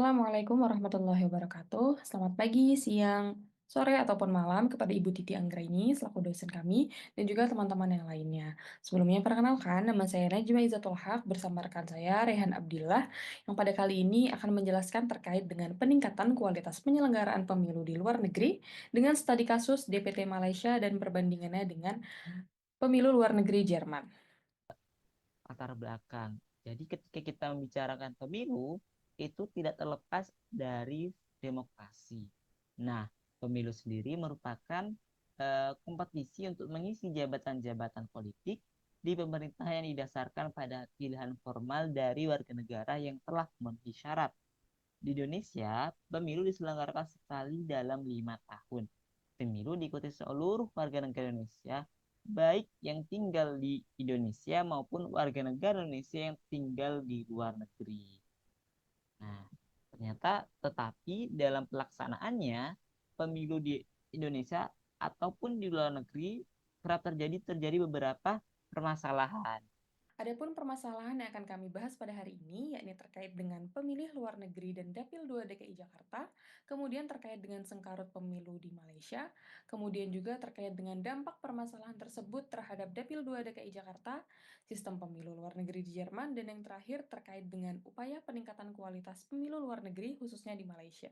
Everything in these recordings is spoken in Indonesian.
Assalamualaikum warahmatullahi wabarakatuh. Selamat pagi, siang, sore, ataupun malam kepada Ibu Titi Anggraini selaku dosen kami dan juga teman-teman yang lainnya. Sebelumnya perkenalkan, nama saya Najma Izzatul Haq bersama rekan saya Rehan Abdillah yang pada kali ini akan menjelaskan terkait dengan peningkatan kualitas penyelenggaraan pemilu di luar negeri dengan studi kasus DPT Malaysia dan perbandingannya dengan pemilu luar negeri Jerman. Latar belakang. Jadi ketika kita membicarakan pemilu, itu tidak terlepas dari demokrasi. Nah, pemilu sendiri merupakan kompetisi untuk mengisi jabatan-jabatan politik di pemerintah yang didasarkan pada pilihan formal dari warga negara yang telah memenuhi syarat. Di Indonesia, pemilu diselenggarakan sekali dalam 5 tahun. Pemilu diikuti seluruh warga negara Indonesia, baik yang tinggal di Indonesia maupun warga negara Indonesia yang tinggal di luar negeri. Nah, ternyata tetapi dalam pelaksanaannya, pemilu di Indonesia ataupun di luar negeri kerap terjadi beberapa permasalahan. Adapun permasalahan yang akan kami bahas pada hari ini, yakni terkait dengan pemilih luar negeri dan Dapil 2 DKI Jakarta, kemudian terkait dengan sengkarut pemilu di Malaysia, kemudian juga terkait dengan dampak permasalahan tersebut terhadap Dapil 2 DKI Jakarta, sistem pemilu luar negeri di Jerman, dan yang terakhir terkait dengan upaya peningkatan kualitas pemilu luar negeri khususnya di Malaysia.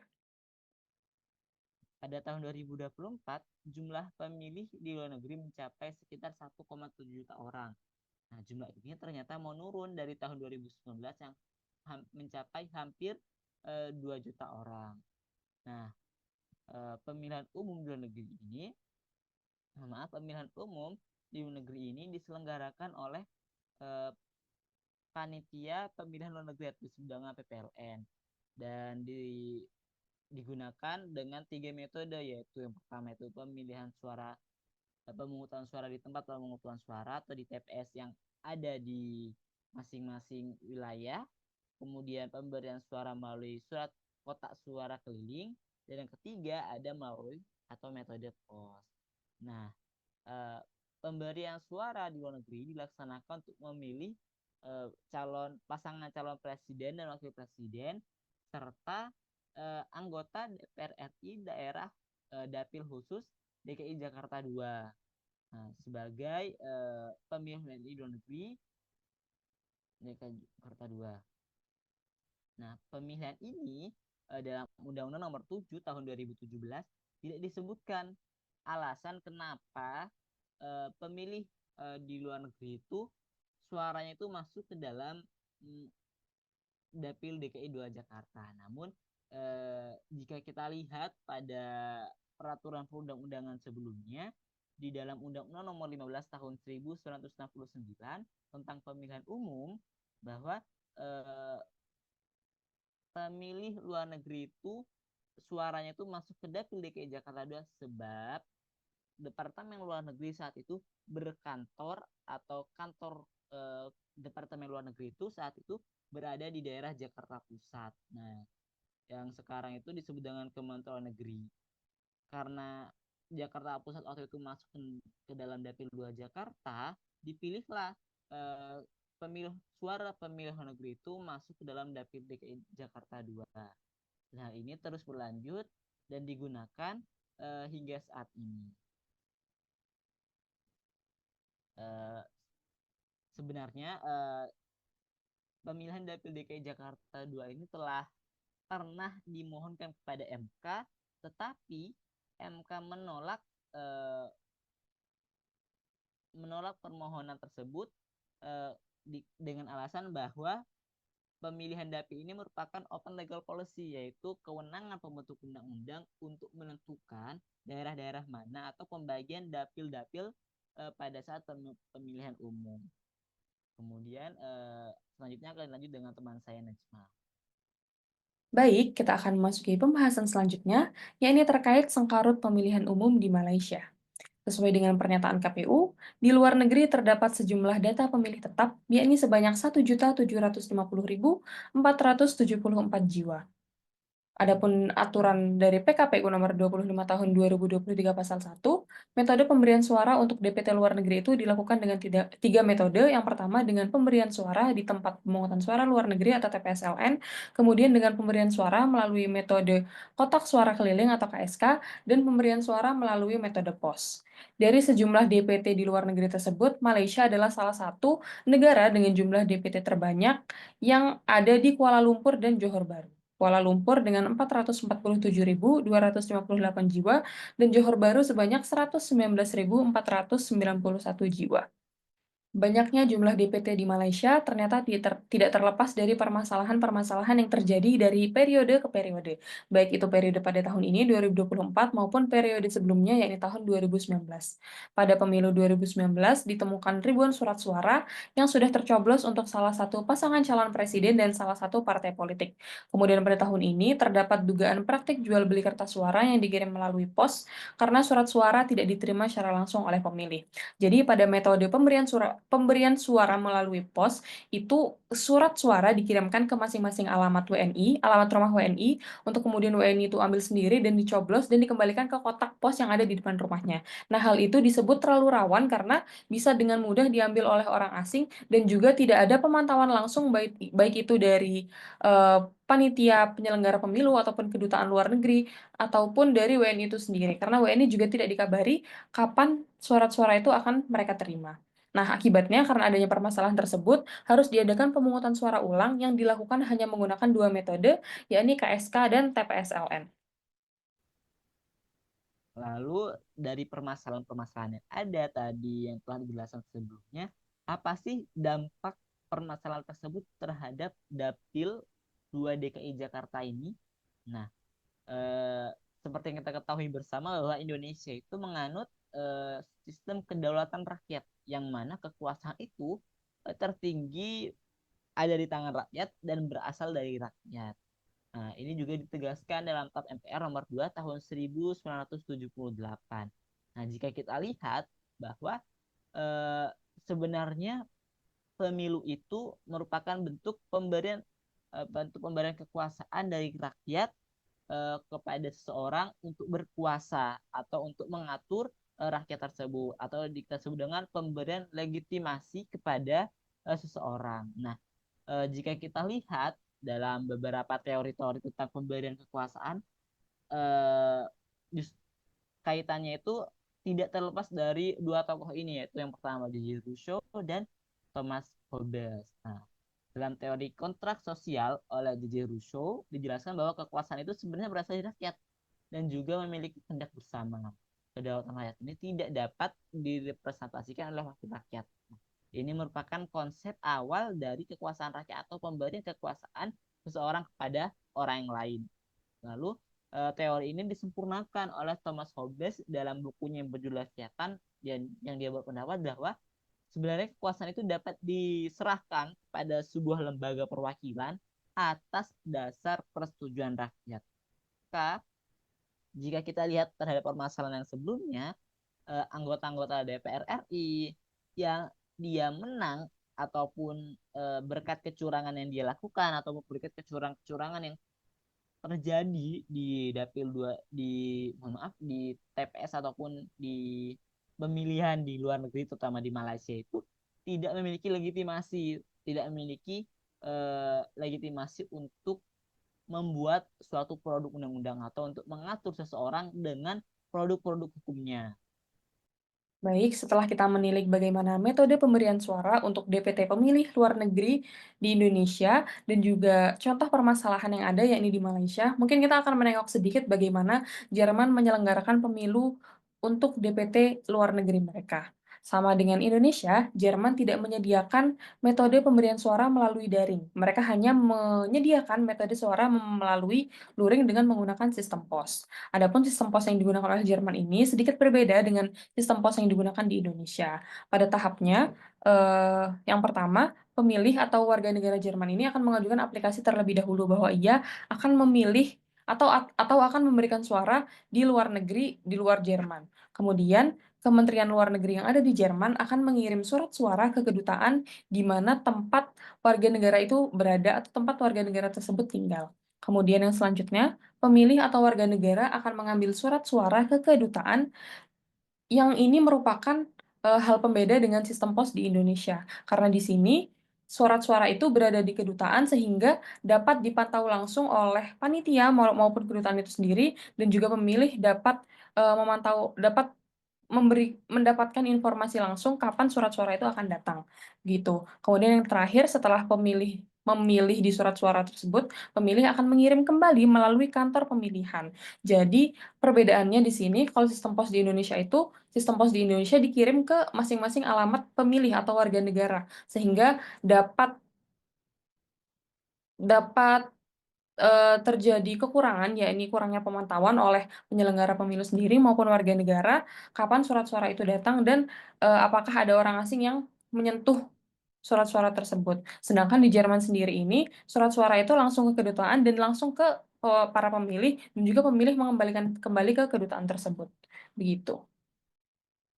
Pada tahun 2024, jumlah pemilih di luar negeri mencapai sekitar 1,7 juta orang. Nah, jumlah ini ternyata menurun dari tahun 2019 yang mencapai hampir 2 juta orang. Nah, pemilihan umum di luar negeri ini, maaf, pemilihan umum di luar negeri ini diselenggarakan oleh eh, panitia pemilihan luar negeri atau disebut dengan PPLN dan digunakan dengan 3 metode, yaitu yang pertama itu pemilihan suara, pemungutan suara di tempat pemungutan suara atau di TPS yang ada di masing-masing wilayah, kemudian pemberian suara melalui surat kotak suara keliling, dan yang ketiga ada melalui atau metode pos. Nah, pemberian suara di luar negeri dilaksanakan untuk memilih pasangan calon presiden dan wakil presiden serta anggota DPR RI daerah dapil khusus DKI Jakarta 2. Nah, sebagai pemilihan di luar negeri DKI Jakarta 2. Nah, pemilihan ini dalam Undang-Undang Nomor 7 Tahun 2017 tidak disebutkan alasan kenapa pemilih di luar negeri itu suaranya itu masuk ke dalam mm, Dapil DKI 2 Jakarta. Namun jika kita lihat pada peraturan perundang-undangan sebelumnya, di dalam Undang-Undang Nomor 15 Tahun 1969 tentang pemilihan umum, bahwa eh, pemilih luar negeri itu suaranya itu masuk ke Dapil DKI Jakarta 2 sebab Departemen Luar Negeri saat itu berkantor atau kantor Departemen Luar Negeri itu saat itu berada di daerah Jakarta Pusat. Nah, yang sekarang itu disebut dengan Kementerian Luar Negeri. Karena Jakarta Pusat waktu itu masuk ke dalam Dapil 2 Jakarta, dipilihlah eh, suara pemilih luar negeri itu masuk ke dalam Dapil DKI Jakarta 2. Nah, ini terus berlanjut dan digunakan hingga saat ini. Eh, Sebenarnya pemilihan Dapil DKI Jakarta 2 ini telah pernah dimohonkan kepada MK, tetapi MK eh, menolak permohonan tersebut eh, dengan alasan bahwa pemilihan dapil ini merupakan open legal policy, yaitu kewenangan pembentuk undang-undang untuk menentukan daerah-daerah mana atau pembagian dapil-dapil pada saat pemilihan umum. Kemudian selanjutnya akan lanjut dengan teman saya Najma. Baik, kita akan memasuki pembahasan selanjutnya, yakni terkait sengkarut pemilihan umum di Malaysia. Sesuai dengan pernyataan KPU, di luar negeri terdapat sejumlah data pemilih tetap, yakni sebanyak 1.750.474 jiwa. Adapun aturan dari PKPU Nomor 25 Tahun 2023 Pasal 1, metode pemberian suara untuk DPT luar negeri itu dilakukan dengan tiga metode. Yang pertama dengan pemberian suara di tempat pemungutan suara luar negeri atau TPSLN, kemudian dengan pemberian suara melalui metode kotak suara keliling atau KSK, dan pemberian suara melalui metode pos. Dari sejumlah DPT di luar negeri tersebut, Malaysia adalah salah satu negara dengan jumlah DPT terbanyak yang ada di Kuala Lumpur dan Johor Bahru. Kuala Lumpur dengan 447.258 jiwa dan Johor Bahru sebanyak 119.491 jiwa. Banyaknya jumlah DPT di Malaysia ternyata tidak terlepas dari permasalahan-permasalahan yang terjadi dari periode ke periode, baik itu periode pada tahun ini 2024 maupun periode sebelumnya yakni tahun 2019. Pada pemilu 2019 ditemukan ribuan surat suara yang sudah tercoblos untuk salah satu pasangan calon presiden dan salah satu partai politik. Kemudian pada tahun ini terdapat dugaan praktik jual beli kertas suara yang dikirim melalui pos karena surat suara tidak diterima secara langsung oleh pemilih. Jadi pada metode pemberian suara melalui pos, itu surat suara dikirimkan ke masing-masing alamat WNI, alamat rumah WNI, untuk kemudian WNI itu ambil sendiri dan dicoblos dan dikembalikan ke kotak pos yang ada di depan rumahnya. Nah, hal itu disebut terlalu rawan karena bisa dengan mudah diambil oleh orang asing dan juga tidak ada pemantauan langsung baik baik itu dari, panitia penyelenggara pemilu ataupun kedutaan luar negeri, ataupun dari WNI itu sendiri. Karena WNI juga tidak dikabari kapan surat-suara itu akan mereka terima. Nah, akibatnya karena adanya permasalahan tersebut, harus diadakan pemungutan suara ulang yang dilakukan hanya menggunakan dua metode, yakni KSK dan TPSLN. Lalu dari permasalahan-permasalahan yang ada tadi yang telah dijelaskan sebelumnya, apa sih dampak permasalahan tersebut terhadap Dapil 2 DKI Jakarta ini? Nah, eh, seperti yang kita ketahui bersama bahwa Indonesia itu menganut sistem kedaulatan rakyat, yang mana kekuasaan itu tertinggi ada di tangan rakyat dan berasal dari rakyat. Nah, ini juga ditegaskan dalam TAP MPR nomor 2 tahun 1978. Nah, jika kita lihat bahwa eh, sebenarnya pemilu itu merupakan bentuk pemberian kekuasaan dari rakyat kepada seseorang untuk berkuasa atau untuk mengatur rakyat tersebut, atau kita sebut dengan pemberian legitimasi kepada seseorang. Nah, jika kita lihat dalam beberapa teori-teori tentang pemberian kekuasaan, eh, kaitannya itu tidak terlepas dari dua tokoh ini, yaitu yang pertama J.J. Rousseau dan Thomas Hobbes. Nah, dalam teori kontrak sosial oleh J.J. Rousseau dijelaskan bahwa kekuasaan itu sebenarnya berasal dari rakyat dan juga memiliki kehendak bersama. Kedaulatan rakyat ini tidak dapat direpresentasikan oleh wakil rakyat. Ini merupakan konsep awal dari kekuasaan rakyat atau pemberian kekuasaan seseorang kepada orang yang lain. Lalu teori ini disempurnakan oleh Thomas Hobbes dalam bukunya yang berjudul Leviathan, yang dia berpendapat bahwa sebenarnya kekuasaan itu dapat diserahkan pada sebuah lembaga perwakilan atas dasar persetujuan rakyat. Maka jika kita lihat terhadap permasalahan yang sebelumnya, anggota-anggota DPR RI yang dia menang ataupun berkat kecurangan yang dia lakukan atau berkat kecurangan-kecurangan yang terjadi di dapil dua di mohon maaf di TPS ataupun di pemilihan di luar negeri terutama di Malaysia itu tidak memiliki legitimasi, tidak memiliki legitimasi untuk membuat suatu produk undang-undang atau untuk mengatur seseorang dengan produk-produk hukumnya. Baik, setelah kita menilik bagaimana metode pemberian suara untuk DPT pemilih luar negeri di Indonesia dan juga contoh permasalahan yang ada yakni di Malaysia, mungkin kita akan menengok sedikit bagaimana Jerman menyelenggarakan pemilu untuk DPT luar negeri mereka. Sama dengan Indonesia, Jerman tidak menyediakan metode pemberian suara melalui daring. Mereka hanya menyediakan metode suara melalui luring dengan menggunakan sistem pos. Adapun sistem pos yang digunakan oleh Jerman ini sedikit berbeda dengan sistem pos yang digunakan di Indonesia. Pada tahapnya, yang pertama, pemilih atau warga negara Jerman ini akan mengajukan aplikasi terlebih dahulu bahwa ia akan memilih atau akan memberikan suara di luar negeri, di luar Jerman. Kemudian, Kementerian Luar Negeri yang ada di Jerman akan mengirim surat suara ke kedutaan di mana tempat warga negara itu berada atau tempat warga negara tersebut tinggal. Kemudian yang selanjutnya, pemilih atau warga negara akan mengambil surat suara ke kedutaan yang ini merupakan, hal pembeda dengan sistem pos di Indonesia. Karena di sini, surat suara itu berada di kedutaan sehingga dapat dipantau langsung oleh panitia maupun kedutaan itu sendiri dan juga pemilih dapat, dapat mendapatkan informasi langsung kapan surat suara itu akan datang, gitu. Kemudian yang terakhir setelah pemilih memilih di surat suara tersebut, pemilih akan mengirim kembali melalui kantor pemilihan. Jadi, perbedaannya di sini kalau sistem pos di Indonesia itu, sistem pos di Indonesia dikirim ke masing-masing alamat pemilih atau warga negara, sehingga dapat dapat terjadi kekurangan, yakni kurangnya pemantauan oleh penyelenggara pemilu sendiri maupun warga negara, kapan surat suara itu datang dan, apakah ada orang asing yang menyentuh surat suara tersebut. Sedangkan di Jerman sendiri ini, surat suara itu langsung ke kedutaan dan langsung ke, para pemilih dan juga pemilih mengembalikan kembali ke kedutaan tersebut, begitu.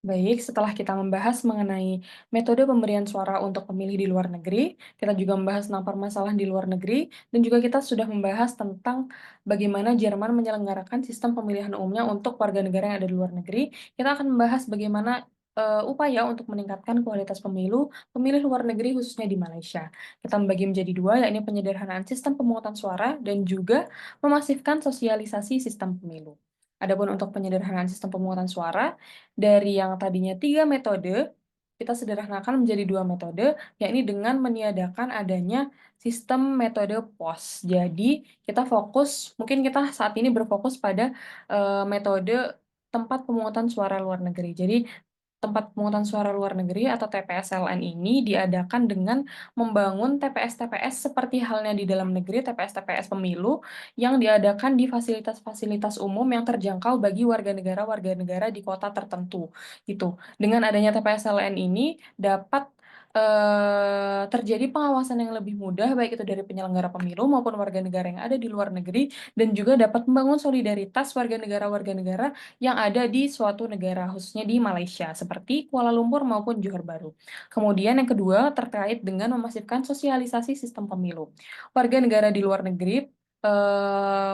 Baik, setelah kita membahas mengenai metode pemberian suara untuk pemilih di luar negeri, kita juga membahas tentang permasalahan di luar negeri, dan juga kita sudah membahas tentang bagaimana Jerman menyelenggarakan sistem pemilihan umumnya untuk warga negara yang ada di luar negeri. Kita akan membahas bagaimana upaya untuk meningkatkan kualitas pemilu pemilih luar negeri khususnya di Malaysia. Kita membagi menjadi dua, yakni penyederhanaan sistem pemungutan suara dan juga memasifkan sosialisasi sistem pemilu. Adapun untuk penyederhanaan sistem pemungutan suara, dari yang tadinya 3 metode, kita sederhanakan menjadi 2 metode, yakni dengan meniadakan adanya sistem metode pos. Jadi, mungkin kita saat ini berfokus pada, metode tempat pemungutan suara luar negeri. Jadi, tempat pemungutan suara luar negeri atau TPS-LN ini diadakan dengan membangun TPS-TPS seperti halnya di dalam negeri, TPS-TPS pemilu yang diadakan di fasilitas-fasilitas umum yang terjangkau bagi warga negara di kota tertentu, gitu. Dengan adanya TPS-LN ini dapat, terjadi pengawasan yang lebih mudah, baik itu dari penyelenggara pemilu maupun warga negara yang ada di luar negeri, dan juga dapat membangun solidaritas warga negara yang ada di suatu negara, khususnya di Malaysia, seperti Kuala Lumpur maupun Johor Bahru. Kemudian yang kedua, terkait dengan memasifkan sosialisasi sistem pemilu. Warga negara di luar negeri,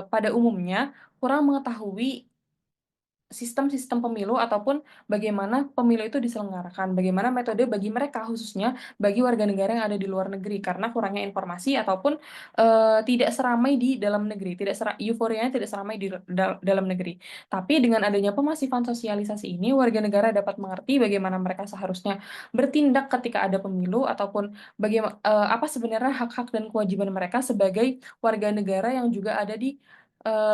pada umumnya kurang mengetahui sistem-sistem pemilu ataupun bagaimana pemilu itu diselenggarakan, bagaimana metode bagi mereka, khususnya bagi warga negara yang ada di luar negeri, karena kurangnya informasi ataupun, tidak seramai di dalam negeri, euforianya tidak seramai di dalam negeri. Tapi dengan adanya pemasifan sosialisasi ini, warga negara dapat mengerti bagaimana mereka seharusnya bertindak ketika ada pemilu ataupun apa sebenarnya hak-hak dan kewajiban mereka sebagai warga negara yang juga ada di,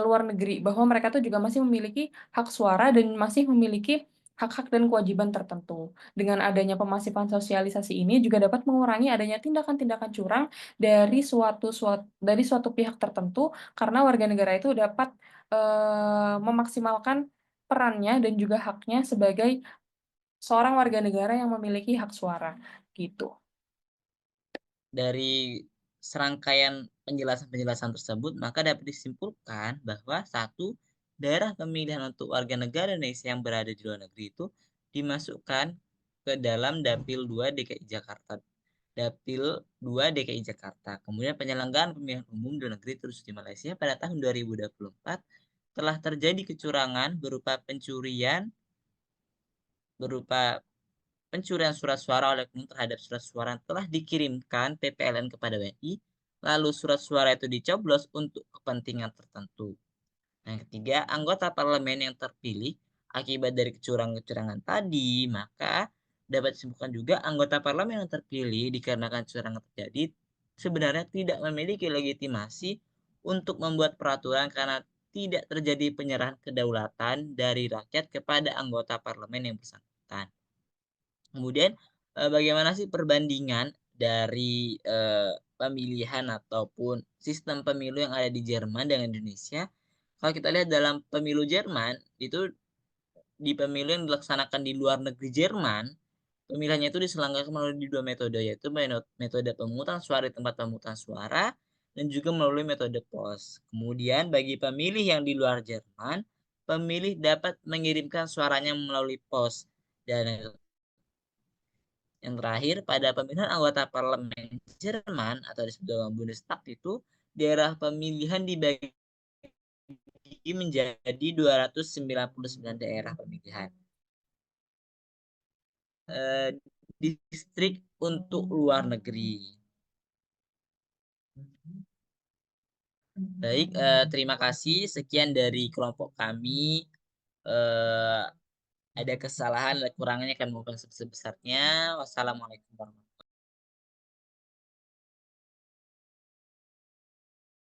luar negeri, bahwa mereka tuh juga masih memiliki hak suara dan masih memiliki hak-hak dan kewajiban tertentu. Dengan adanya pemasifan sosialisasi ini juga dapat mengurangi adanya tindakan-tindakan curang dari suatu pihak tertentu, karena warga negara itu dapat, memaksimalkan perannya dan juga haknya sebagai seorang warga negara yang memiliki hak suara, gitu. Dari serangkaian penjelasan-penjelasan tersebut, maka dapat disimpulkan bahwa satu, daerah pemilihan untuk warga negara Indonesia yang berada di luar negeri itu dimasukkan ke dalam Dapil 2 DKI Jakarta. Dapil 2 DKI Jakarta. Kemudian penyelenggaraan pemilihan umum di luar negeri terus di Malaysia pada tahun 2024 telah terjadi kecurangan berupa pencurian surat suara oleh oknum terhadap surat suara yang telah dikirimkan PPLN kepada WNI, lalu surat suara itu dicoblos untuk kepentingan tertentu. Nah, yang ketiga, anggota parlemen yang terpilih akibat dari kecurangan-kecurangan tadi, maka dapat disimpulkan juga anggota parlemen yang terpilih dikarenakan kecurangan terjadi sebenarnya tidak memiliki legitimasi untuk membuat peraturan karena tidak terjadi penyerahan kedaulatan dari rakyat kepada anggota parlemen yang bersangkutan. Kemudian, bagaimana sih perbandingan dari, pemilihan ataupun sistem pemilu yang ada di Jerman dengan Indonesia? Kalau kita lihat dalam pemilu Jerman, itu di pemilu yang dilaksanakan di luar negeri Jerman, pemilihannya itu diselenggarakan melalui 2 metode, yaitu metode pemungutan suara di tempat pemungutan suara dan juga melalui metode pos. Kemudian bagi pemilih yang di luar Jerman, pemilih dapat mengirimkan suaranya melalui pos. Dan yang terakhir, pada pemilihan anggota parlemen Jerman atau disebut dengan Bundestag itu, daerah pemilihan dibagi menjadi 299 daerah pemilihan. Distrik untuk luar negeri. Baik, terima kasih. Sekian dari kelompok kami. Ada kesalahan dan kurangnya kami mohon sebesar-besarnya. Wassalamualaikum warahmatullahi